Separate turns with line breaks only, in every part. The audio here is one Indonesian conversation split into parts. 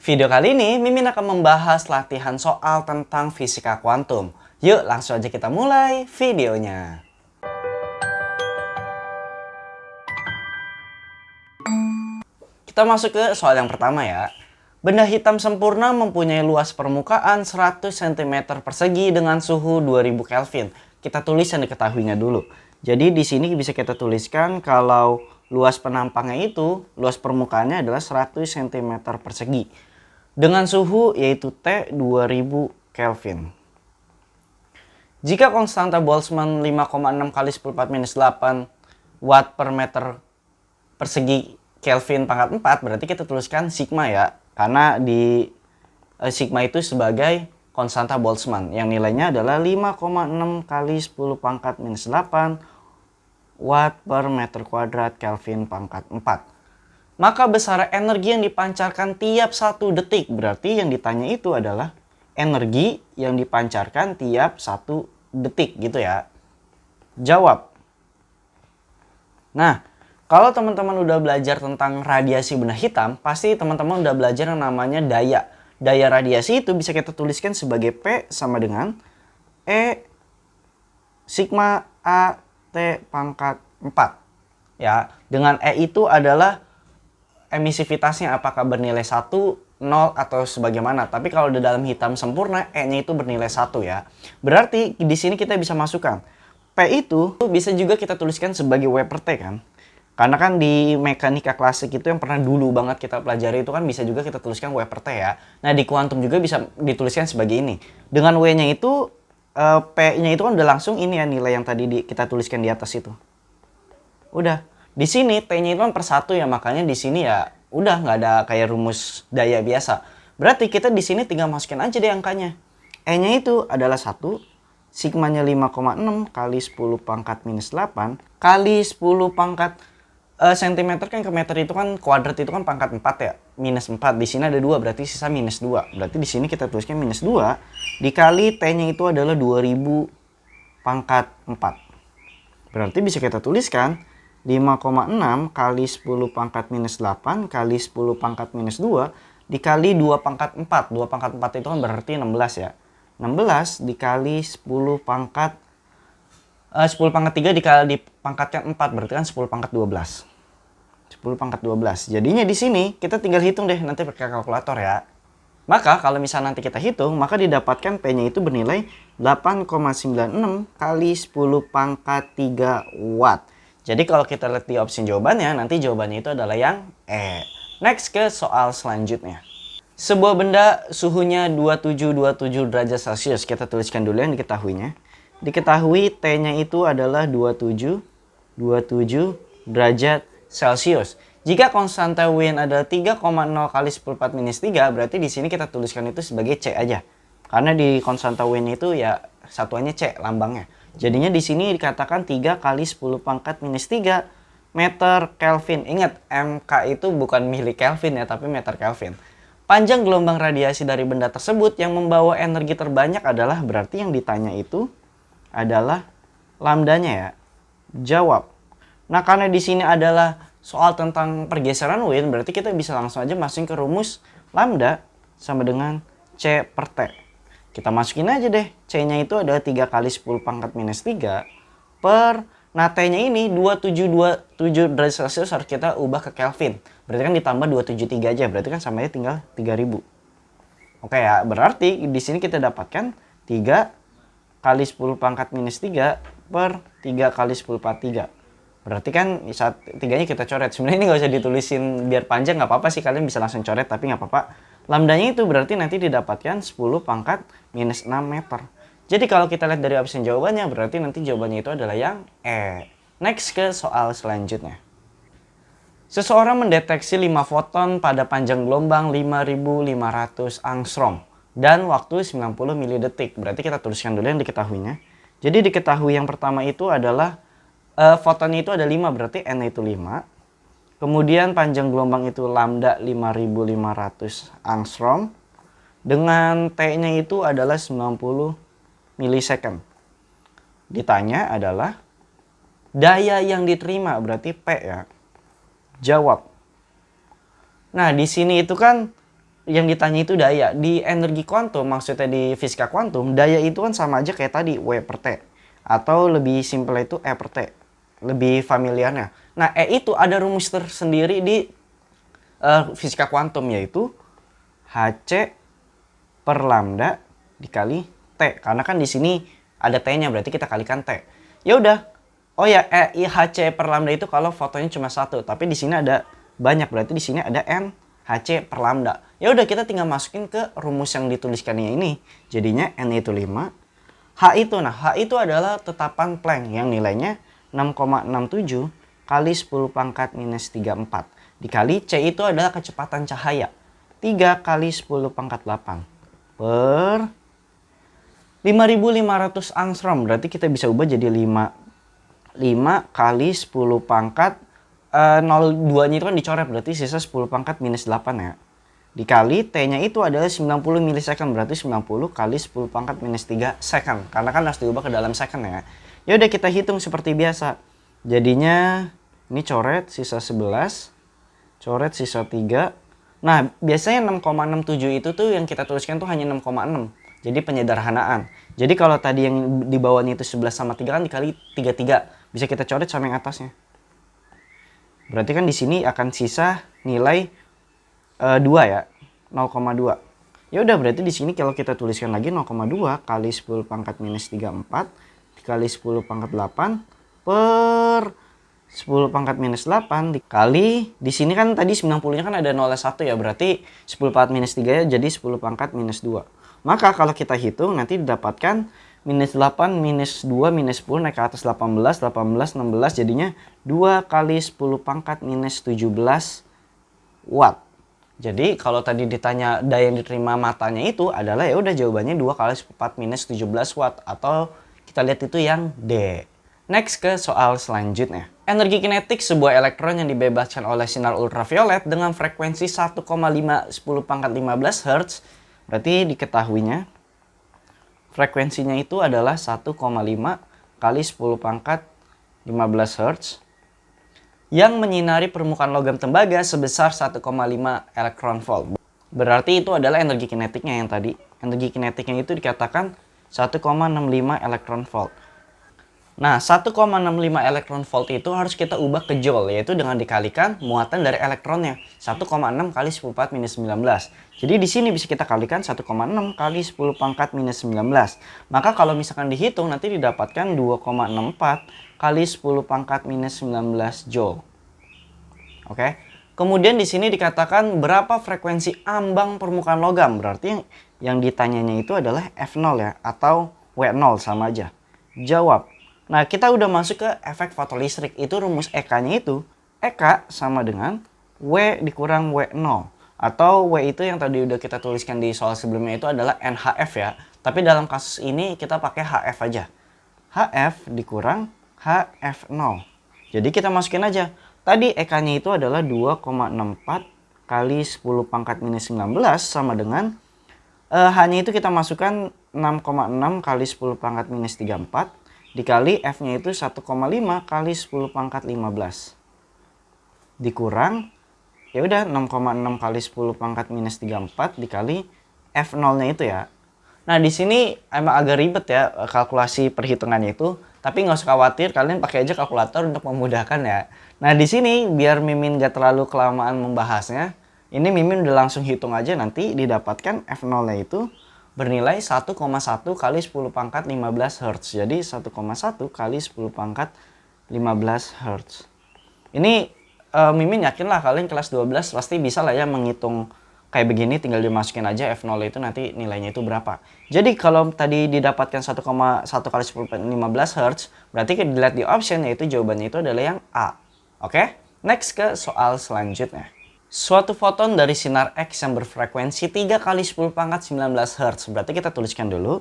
Video kali ini Mimin akan membahas latihan soal tentang fisika kuantum. Yuk langsung aja kita mulai videonya. Kita masuk ke soal yang pertama ya. Benda hitam sempurna mempunyai luas permukaan 100 cm persegi dengan suhu 2000 Kelvin. Kita tulis yang diketahuinya dulu. Jadi di sini bisa kita tuliskan kalau luas penampangnya itu, luas permukaannya adalah 100 cm persegi. Dengan suhu yaitu T 2000 Kelvin. Jika konstanta Boltzmann 5,6 kali 10⁻⁸ watt per meter persegi Kelvin pangkat 4, berarti kita tuliskan sigma ya. Karena di sigma itu sebagai konstanta Boltzmann yang nilainya adalah 5,6 kali 10⁻⁸ watt per meter kuadrat Kelvin pangkat 4. Maka besar energi yang dipancarkan tiap 1 detik. Berarti yang ditanya itu adalah energi yang dipancarkan tiap 1 detik gitu ya. Jawab. Nah, kalau teman-teman udah belajar tentang radiasi benda hitam, pasti teman-teman udah belajar yang namanya daya. Daya radiasi itu bisa kita tuliskan sebagai P sama dengan E sigma A T pangkat 4. Ya, dengan E itu adalah emisivitasnya apakah bernilai 1, 0 atau sebagaimana. Tapi kalau di dalam hitam sempurna E-nya itu bernilai 1 ya. Berarti di sini kita bisa masukkan P itu bisa juga kita tuliskan sebagai W per T kan. Karena kan di mekanika klasik itu yang pernah dulu banget kita pelajari itu kan bisa juga kita tuliskan W per T ya. Nah di kuantum juga bisa dituliskan sebagai ini. Dengan W-nya itu P-nya itu kan udah langsung ini ya nilai yang tadi kita tuliskan di atas itu. Udah. Di sini T-nya itu kan per 1 ya, makanya di sini ya udah nggak ada kayak rumus daya biasa. Berarti kita di sini tinggal masukin aja deh angkanya. E-nya itu adalah 1, sigmanya 5,6 kali 10⁻⁸ kali 10 pangkat sentimeter kan ke meter itu kan kuadrat itu kan pangkat 4 ya. Minus 4, di sini ada 2 berarti sisa minus 2. Berarti di sini kita tuliskan minus 2 dikali T-nya itu adalah 2000 pangkat 4. Berarti bisa kita tuliskan 5,6 kali 10⁻⁸ kali 10 pangkat minus 2 dikali 2 pangkat 4. 2 pangkat 4 itu kan berarti 16 ya. 16 dikali 10 pangkat 10 pangkat 3 dikali pangkatnya 4 berarti kan 10 pangkat 12. 10 pangkat 12. Jadinya di sini kita tinggal hitung deh nanti pakai kalkulator ya. Maka kalau misalnya nanti kita hitung, maka didapatkan P-nya itu bernilai 8,96 kali 10 pangkat 3 watt. Jadi kalau kita lihat di opsi jawabannya, nanti jawabannya itu adalah yang E. Next ke soal selanjutnya. Sebuah benda suhunya 2727 derajat Celcius. Kita tuliskan dulu yang diketahuinya. Diketahui T-nya itu adalah 2727 derajat Celcius. Jika konstanta Wien adalah 3,0 kali 10⁻⁻3, berarti di sini kita tuliskan itu sebagai C aja. Karena di konstanta Wien itu ya satuannya C lambangnya. Jadinya di sini dikatakan 3 kali 10 pangkat minus 3 meter Kelvin. Ingat, MK itu bukan mili Kelvin ya, tapi meter Kelvin. Panjang gelombang radiasi dari benda tersebut yang membawa energi terbanyak adalah, berarti yang ditanya itu adalah lambdanya ya. Jawab. Nah, karena di sini adalah soal tentang pergeseran Wien, berarti kita bisa langsung aja masukin ke rumus lambda sama dengan C per T. Kita masukin aja deh, C-nya itu adalah 3 kali 10 pangkat minus 3 per, nah T-nya ini 2727 derajat Celcius harus kita ubah ke Kelvin. Berarti kan ditambah 273 aja, berarti kan samanya tinggal 3000. Oke ya, berarti di sini kita dapatkan 3 kali 10 pangkat minus 3 per 3 kali 10 pangkat 3. Berarti kan saat 3-nya kita coret. Sebenarnya ini nggak usah ditulisin biar panjang, nggak apa-apa sih, kalian bisa langsung coret, tapi nggak apa-apa. Lambdanya itu berarti nanti didapatkan 10 pangkat minus 6 meter. Jadi kalau kita lihat dari opsi jawabannya, berarti nanti jawabannya itu adalah yang E. Next ke soal selanjutnya. Seseorang mendeteksi 5 foton pada panjang gelombang 5500 angstrom dan waktu 90 milidetik. Berarti kita tuliskan dulu yang diketahuinya. Jadi diketahui yang pertama itu adalah fotonnya itu ada 5, berarti N itu 5. Kemudian panjang gelombang itu lambda 5500 angstrom. Dengan T-nya itu adalah 90 milisecond. Ditanya adalah daya yang diterima, berarti P ya. Jawab. Nah, di sini itu kan yang ditanya itu daya. Di energi kuantum, maksudnya di fisika kuantum, daya itu kan sama aja kayak tadi, W per T. Atau lebih simpel itu E per T. Lebih familiarnya. Nah, E itu ada rumus tersendiri di fisika kuantum, yaitu Hc per lambda dikali T. Karena kan di sini ada T-nya, berarti kita kalikan T. Ya udah. Oh ya, Hc per lambda itu kalau fotonnya cuma satu, tapi di sini ada banyak, berarti di sini ada N Hc per lambda. Ya udah, kita tinggal masukin ke rumus yang dituliskannya ini. Jadinya N itu 5, H itu adalah tetapan Planck yang nilainya 6,67 kali 10 pangkat minus 34. Dikali C itu adalah kecepatan cahaya. 3 kali 10 pangkat 8 per 5.500 angstrom. Berarti kita bisa ubah jadi 5 kali 10 pangkat 02-nya itu kan dicoret, berarti sisa 10 pangkat minus 8 ya. Dikali T-nya itu adalah 90 milisecond, berarti 90 kali 10 pangkat minus 3 second. Karena kan harus diubah ke dalam second ya. Ya udah, kita hitung seperti biasa. Jadinya ini coret sisa 11, coret sisa 3. Nah, biasanya 6,67 itu tuh yang kita tuliskan tuh hanya 6,6. Jadi penyederhanaan. Jadi kalau tadi yang di bawahnya itu 11 sama 3 kan dikali 33. Bisa kita coret sama yang atasnya. Berarti kan di sini akan sisa nilai 2 ya, 0,2. Ya udah, berarti di sini kalau kita tuliskan lagi 0,2 kali 10 pangkat minus 34 dikali 10 pangkat 8 per 10 pangkat minus 8 dikali, di sini kan tadi 90-nya kan ada 0,1 ya, berarti 10 pangkat minus 3 ya, jadi 10 pangkat minus 2. Maka kalau kita hitung nanti didapatkan minus 8 minus 2 minus 10 naik ke atas 18, 18, 16, jadinya 2 kali 10 pangkat minus 17 watt. Jadi kalau tadi ditanya daya yang diterima matanya itu adalah, ya udah jawabannya 2 kali 4 minus 17 watt, atau kita lihat itu yang D. Next ke soal selanjutnya. Energi kinetik sebuah elektron yang dibebaskan oleh sinar ultraviolet dengan frekuensi 1,5 10 pangkat 15 Hz. Berarti diketahuinya frekuensinya itu adalah 1,5 kali 10 pangkat 15 Hz yang menyinari permukaan logam tembaga sebesar 1,5 elektron volt. Berarti itu adalah energi kinetiknya yang tadi. Energi kinetiknya itu dikatakan 1,65 elektron volt. Nah, 1,65 elektron volt itu harus kita ubah ke joule, yaitu dengan dikalikan muatan dari elektronnya. 1,6 kali 10 pangkat minus 19. Jadi di sini bisa kita kalikan 1,6 kali 10 pangkat minus 19. Maka kalau misalkan dihitung nanti didapatkan 2,64 kali 10 pangkat minus 19 joule. Oke. Kemudian di sini dikatakan berapa frekuensi ambang permukaan logam. Berarti yang ditanyanya itu adalah F0 ya, atau W0 sama aja. Jawab. Nah, kita udah masuk ke efek fotolistrik. Itu rumus EK-nya itu, EK sama dengan W dikurang W0. Atau W itu yang tadi udah kita tuliskan di soal sebelumnya itu adalah NHF ya. Tapi dalam kasus ini kita pakai HF aja. HF dikurang HF0. Jadi kita masukin aja. Tadi EK-nya itu adalah 2,64 kali 10 pangkat minus 19 sama dengan H-nya itu kita masukkan 6,6 kali 10 pangkat minus 34 dikali F-nya itu 1,5 kali 10 pangkat 15 dikurang, ya udah 6,6 kali 10 pangkat minus 34 dikali F0-nya itu ya. Nah, di sini emang agak ribet ya kalkulasi perhitungannya itu, tapi nggak usah khawatir, kalian pakai aja kalkulator untuk memudahkan ya. Nah, di sini biar Mimin nggak terlalu kelamaan membahasnya, ini Mimin udah langsung hitung aja, nanti didapatkan F0-nya itu bernilai 1,1 kali 10 pangkat 15 Hz. Jadi 1,1 kali 10 pangkat 15 Hz. Ini Mimin yakin lah kalian kelas 12 pasti bisa lah ya menghitung kayak begini, tinggal dimasukin aja F0 itu nanti nilainya itu berapa. Jadi kalau tadi didapatkan 1,1 kali 10 pangkat 15 Hz, berarti kita dilihat di option yaitu jawabannya itu adalah yang A. Oke? Next ke soal selanjutnya. Suatu foton dari sinar X yang berfrekuensi 3 kali 10 pangkat 19 Hz. Berarti kita tuliskan dulu.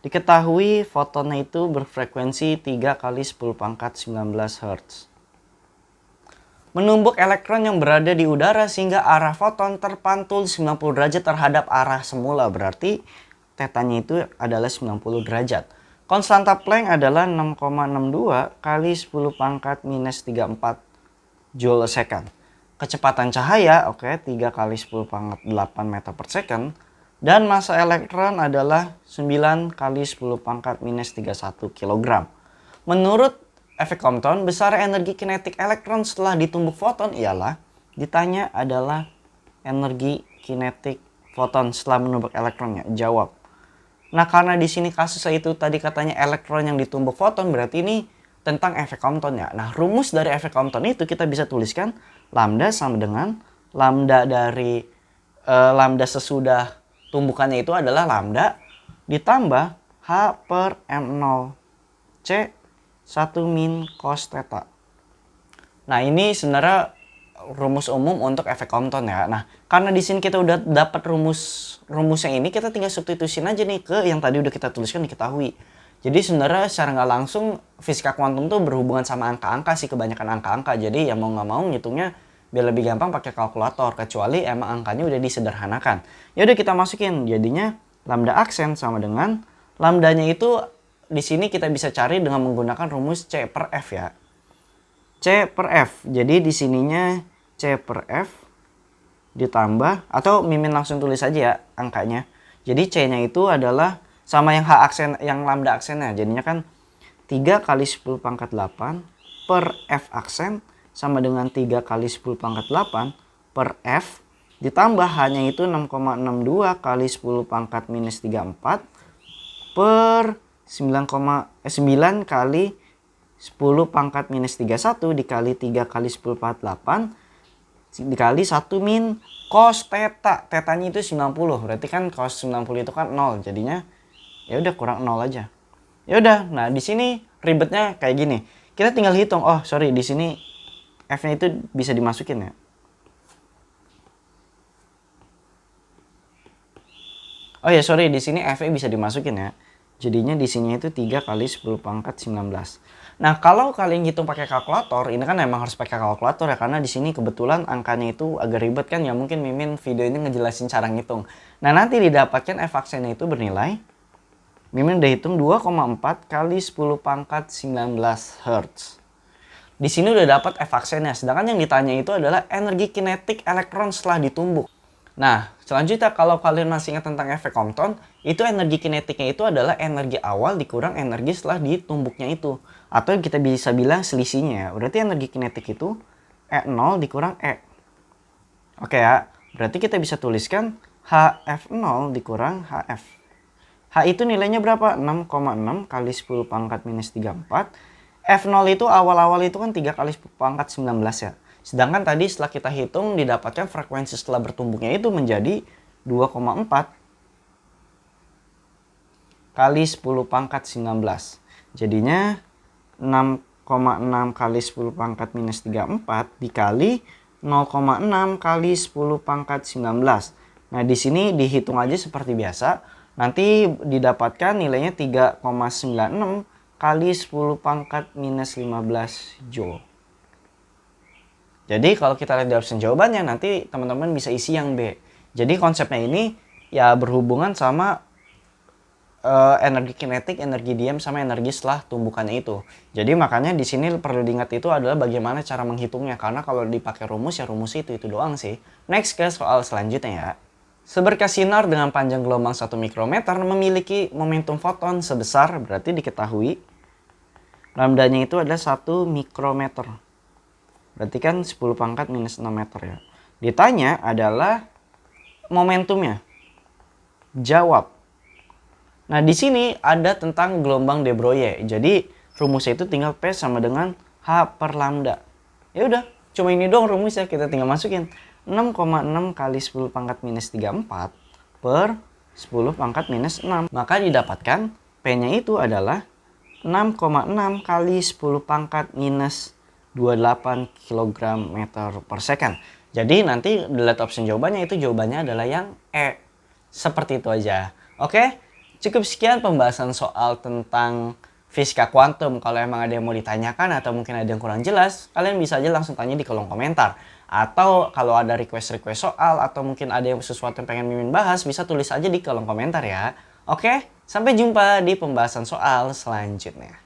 Diketahui fotonnya itu berfrekuensi 3 kali 10 pangkat 19 Hz. Menumbuk elektron yang berada di udara sehingga arah foton terpantul 90 derajat terhadap arah semula. Berarti tetanya itu adalah 90 derajat. Konstanta Planck adalah 6,62 kali 10 pangkat minus 34 Joule second. kecepatan cahaya, oke, 3 kali 10 pangkat 8 meter per second. Dan massa elektron adalah 9 kali 10 pangkat minus 31 kg. Menurut efek Compton, besar energi kinetik elektron setelah ditumbuk foton ialah, ditanya adalah energi kinetik foton setelah menumbuk elektronnya. Jawab. Nah, karena di sini kasusnya itu tadi katanya elektron yang ditumbuk foton, berarti ini tentang efek Compton ya. Nah, rumus dari efek Compton itu kita bisa tuliskan lambda sama dengan lambda dari lambda sesudah tumbukannya itu adalah lambda ditambah H per M0 C 1 min cos theta. Nah, ini sebenarnya rumus umum untuk efek Compton ya. Nah, karena di sini kita udah dapat rumusnya ini, kita tinggal substitusin aja nih ke yang tadi udah kita tuliskan diketahui. Jadi sebenarnya secara nggak langsung fisika kuantum tuh berhubungan sama angka-angka sih, kebanyakan angka-angka. Jadi ya mau nggak mau ngitungnya biar lebih gampang pakai kalkulator, kecuali emang angkanya udah disederhanakan. Ya udah kita masukin, jadinya lambda aksen sama dengan lambdanya itu di sini kita bisa cari dengan menggunakan rumus C per F ya. C per F. Jadi di sininya C per F ditambah, atau Mimin langsung tulis aja ya angkanya. Jadi C-nya itu adalah sama yang H aksen, yang lambda aksennya. Jadinya kan 3 kali 10 pangkat 8 per F aksen sama dengan 3 kali 10 pangkat 8 per F ditambah hanya itu 6,62 kali 10 pangkat minus 34 per 9 kali 10 pangkat minus 31 dikali 3 kali 10 pangkat 8 dikali 1 min cos theta. Tetanya itu 90. Berarti kan cos 90 itu kan 0. Jadinya ya udah kurang 0 aja. Ya udah. Nah, di sini ribetnya kayak gini. Kita tinggal hitung. Oh, sorry, di sini F-nya itu bisa dimasukin ya. Oh ya, sorry, di sini F-nya bisa dimasukin ya. Jadinya di sini itu 3 kali 10 pangkat 19. Nah, kalau kalian hitung pakai kalkulator, ini kan emang harus pakai kalkulator ya, karena di sini kebetulan angkanya itu agak ribet kan ya, mungkin Mimin video ini ngejelasin cara ngitung. Nah, nanti didapatkan F aksennya itu bernilai, Mimin udah hitung 2,4 kali 10 pangkat 19 Hz. Di sini udah dapat F aksennya, sedangkan yang ditanya itu adalah energi kinetik elektron setelah ditumbuk. Nah, selanjutnya kalau kalian masih ingat tentang efek Compton, itu energi kinetiknya itu adalah energi awal dikurang energi setelah ditumbuknya itu. Atau kita bisa bilang selisihnya ya. Berarti energi kinetik itu E0 dikurang E. Oke ya, berarti kita bisa tuliskan HF0 dikurang HF. H itu nilainya berapa? 6,6 kali 10 pangkat minus 34. F0 itu awal-awal itu kan 3 kali 10 pangkat 19 ya. Sedangkan tadi setelah kita hitung didapatkan frekuensi setelah bertumbuknya itu menjadi 2,4 kali 10 pangkat 19. Jadinya 6,6 kali 10 pangkat minus 34 dikali 0,6 kali 10 pangkat 19. Nah, di sini dihitung aja seperti biasa. Nanti didapatkan nilainya 3,96 kali 10 pangkat minus 15 Joule. Jadi kalau kita lihat di option jawabannya, nanti teman-teman bisa isi yang B. Jadi konsepnya ini ya berhubungan sama energi kinetik, energi diam, sama energi setelah tumbukannya itu. Jadi makanya di sini perlu diingat itu adalah bagaimana cara menghitungnya. Karena kalau dipakai rumus ya rumus itu doang sih. Next ke soal selanjutnya ya. Seberkas sinar dengan panjang gelombang 1 mikrometer memiliki momentum foton sebesar, berarti diketahui lambdanya itu adalah 1 mikrometer. Berarti kan 10 pangkat minus 6 meter ya. Ditanya adalah momentumnya. Jawab. Nah, di sini ada tentang gelombang de Broglie. Jadi rumusnya itu tinggal P sama dengan H per lambda. Ya udah, cuma ini doang rumusnya, kita tinggal masukin. 6,6 kali 10 pangkat minus 34 per 10 pangkat minus 6. Maka didapatkan P-nya itu adalah 6,6 kali 10 pangkat minus 28 kg meter per second. Jadi nanti dilihat option jawabannya itu jawabannya adalah yang E. Seperti itu aja. Oke, cukup sekian pembahasan soal tentang fisika kuantum. Kalau emang ada yang mau ditanyakan atau mungkin ada yang kurang jelas, kalian bisa aja langsung tanya di kolom komentar. Atau kalau ada request-request soal atau mungkin ada yang sesuatu yang pengen Mimin bahas, bisa tulis aja di kolom komentar ya. Oke, sampai jumpa di pembahasan soal selanjutnya.